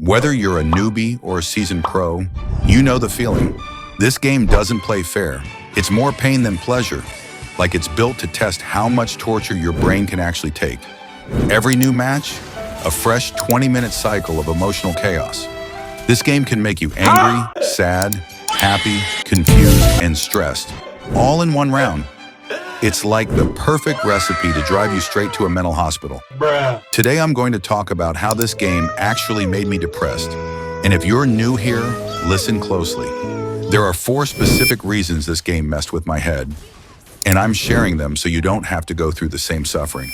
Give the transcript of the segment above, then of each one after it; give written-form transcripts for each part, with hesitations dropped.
Whether you're a newbie or a seasoned pro, you know the feeling. This game doesn't play fair. It's more pain than pleasure, like it's built to test how much torture your brain can actually take. Every new match, a fresh 20-minute cycle of emotional chaos. This game can make you angry, sad, happy, confused, and stressed, all in one round. It's like the perfect recipe to drive you straight to a mental hospital. Today I'm going to talk about how this game actually made me depressed. And if you're new here, listen closely. There are 4 specific reasons this game messed with my head, and I'm sharing them so you don't have to go through the same suffering.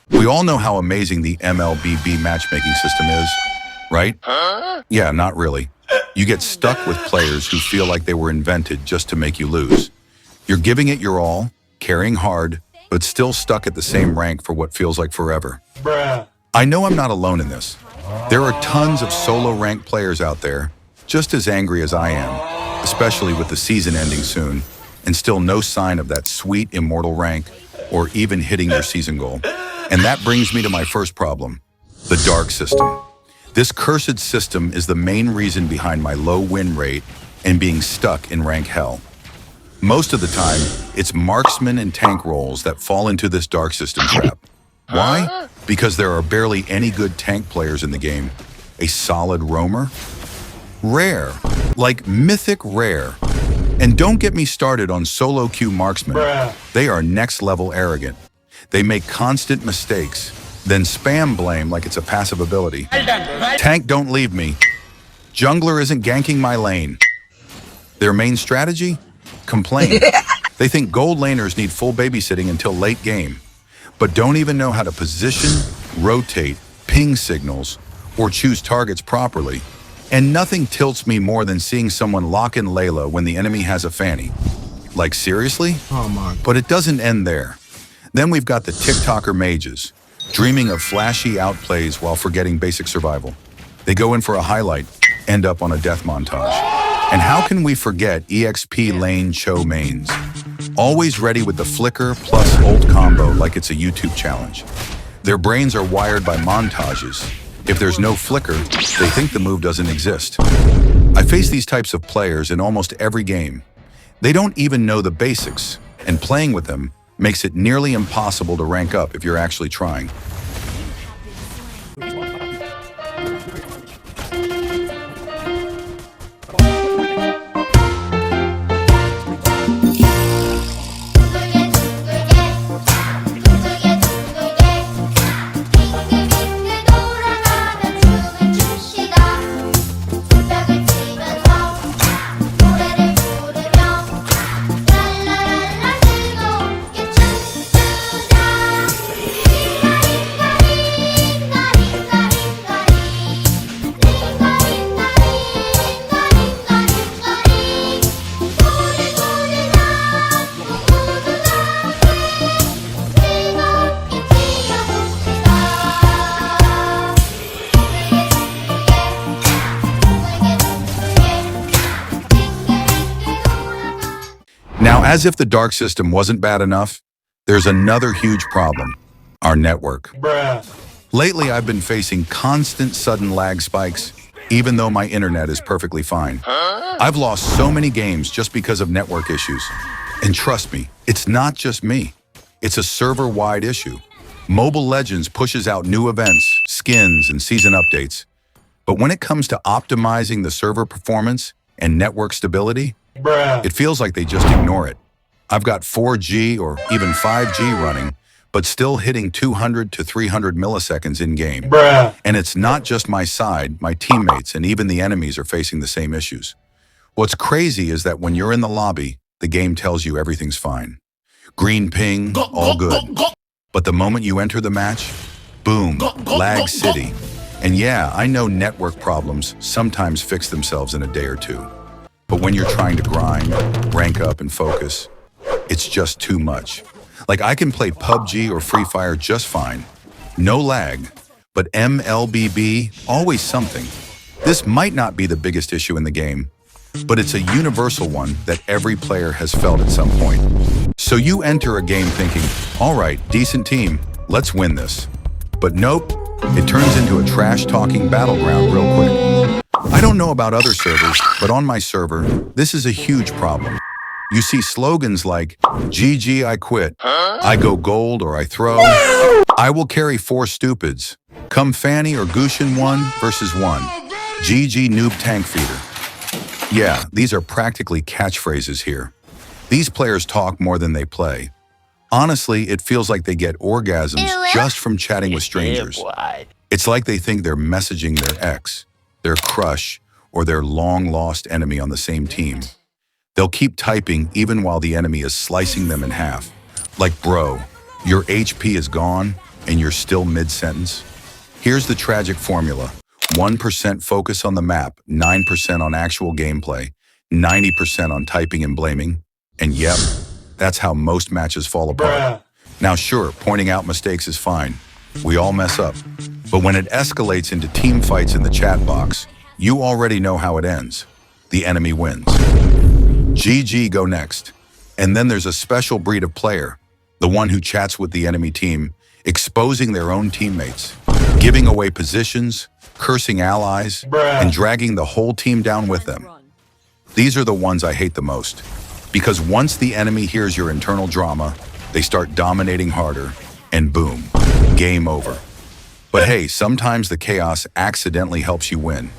We all know how amazing the MLBB matchmaking system is, right? Yeah, not really. You get stuck with players who feel like they were invented just to make you lose. You're giving it your all, carrying hard, but still stuck at the same rank for what feels like forever. I know I'm not alone in this. There are tons of solo rank players out there, just as angry as I am, especially with the season ending soon, and still no sign of that sweet immortal rank, or even hitting your season goal. And that brings me to my first problem, the dark system. This cursed system is the main reason behind my low win rate and being stuck in rank hell. Most of the time, it's marksmen and tank roles that fall into this dark system trap. Why? Because there are barely any good tank players in the game. A solid roamer? Rare. Like mythic rare. And don't get me started on solo queue marksmen. They are next level arrogant. They make constant mistakes, then spam blame like it's a passive ability. Tank don't leave me. Jungler isn't ganking my lane. Their main strategy? Complain. They think gold laners need full babysitting until late game, but don't even know how to position, rotate, ping signals, or choose targets properly. And nothing tilts me more than seeing someone lock in Layla when the enemy has a Fanny. Like seriously? Oh my. But it doesn't end there. Then we've got the TikToker mages, dreaming of flashy outplays while forgetting basic survival. They go in for a highlight, end up on a death montage. And how can we forget EXP lane chou mains? Always ready with the flicker plus ult combo like it's a YouTube challenge. Their brains are wired by montages. If there's no flicker, they think the move doesn't exist. I face these types of players in almost every game. They don't even know the basics, and playing with them makes it nearly impossible to rank up if you're actually trying. Now, as if the dark system wasn't bad enough, there's another huge problem, our network. Lately, I've been facing constant sudden lag spikes, even though my internet is perfectly fine. I've lost so many games just because of network issues. And trust me, it's not just me. It's a server-wide issue. Mobile Legends pushes out new events, skins, and season updates. But when it comes to optimizing the server performance and network stability, it feels like they just ignore it. I've got 4G or even 5G running, but still hitting 200 to 300 milliseconds in-game. And it's not just my side, my teammates and even the enemies are facing the same issues. What's crazy is that when you're in the lobby, the game tells you everything's fine. Green ping, all good. But the moment you enter the match, boom, lag city. And yeah, I know network problems sometimes fix themselves in a day or two. But when you're trying to grind, rank up, and focus, it's just too much. Like I can play PUBG or Free Fire just fine. No lag. But MLBB, always something. This might not be the biggest issue in the game, but it's a universal one that every player has felt at some point. So you enter a game thinking, all right, decent team, let's win this. But nope, it turns into a trash-talking battleground real quick. I don't know about other servers, but on my server, this is a huge problem. You see slogans like, GG, I quit, I go gold or I throw, I will carry 4 stupids, come Fanny or Gushin 1 versus 1, GG noob tank feeder. Yeah, these are practically catchphrases here. These players talk more than they play. Honestly, it feels like they get orgasms just from chatting with strangers. It's like they think they're messaging their ex, their crush, or their long-lost enemy on the same team. They'll keep typing even while the enemy is slicing them in half. Like, bro, your HP is gone and you're still mid-sentence? Here's the tragic formula. 1% focus on the map, 9% on actual gameplay, 90% on typing and blaming. And yep, that's how most matches fall apart. Now sure, pointing out mistakes is fine. We all mess up. But when it escalates into team fights in the chat box, you already know how it ends. The enemy wins. GG go next. And then there's a special breed of player, the one who chats with the enemy team, exposing their own teammates, giving away positions, cursing allies, and dragging the whole team down with them. These are the ones I hate the most. Because once the enemy hears your internal drama, they start dominating harder, and boom, game over. But hey, sometimes the chaos accidentally helps you win.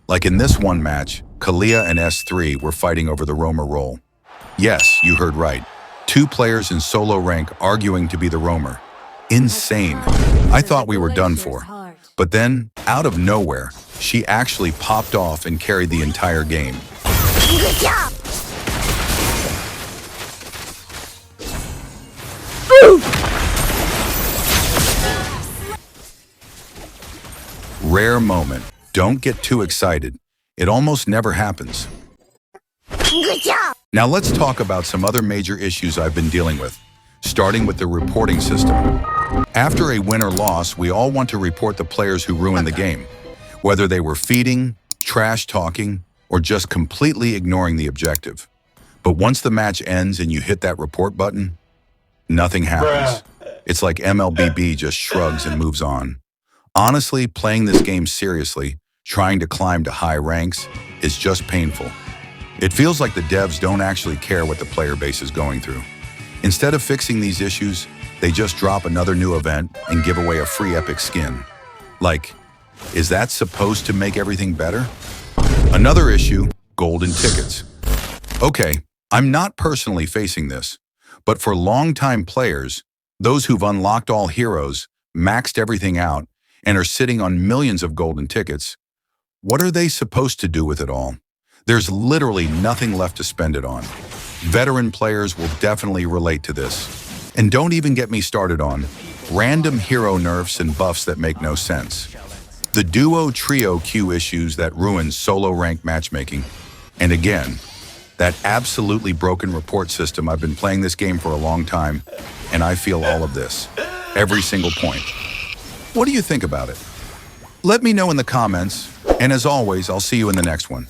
Like in this one match, Kalia and S3 were fighting over the roamer role. Yes, you heard right. 2 players in solo rank arguing to be the roamer. Insane. I thought we were done for. But then, out of nowhere, she actually popped off and carried the entire game. Good job! Rare moment. Don't get too excited. It almost never happens. Good job! Now let's talk about some other major issues I've been dealing with, starting with the reporting system. After a win or loss, we all want to report the players who ruined the game, whether they were feeding, trash talking, or just completely ignoring the objective. But once the match ends and you hit that report button, nothing happens. It's like MLBB just shrugs and moves on. Honestly, playing this game seriously, trying to climb to high ranks, is just painful. It feels like the devs don't actually care what the player base is going through. Instead of fixing these issues, they just drop another new event and give away a free epic skin. Like, is that supposed to make everything better? Another issue, golden tickets. Okay, I'm not personally facing this, but for longtime players, those who've unlocked all heroes, maxed everything out, and are sitting on millions of golden tickets, what are they supposed to do with it all? There's literally nothing left to spend it on. Veteran players will definitely relate to this. And don't even get me started on random hero nerfs and buffs that make no sense. The duo-trio queue issues that ruin solo rank matchmaking. And again, that absolutely broken report system. I've been playing this game for a long time, and I feel all of this. Every single point. What do you think about it? Let me know in the comments, and as always, I'll see you in the next one.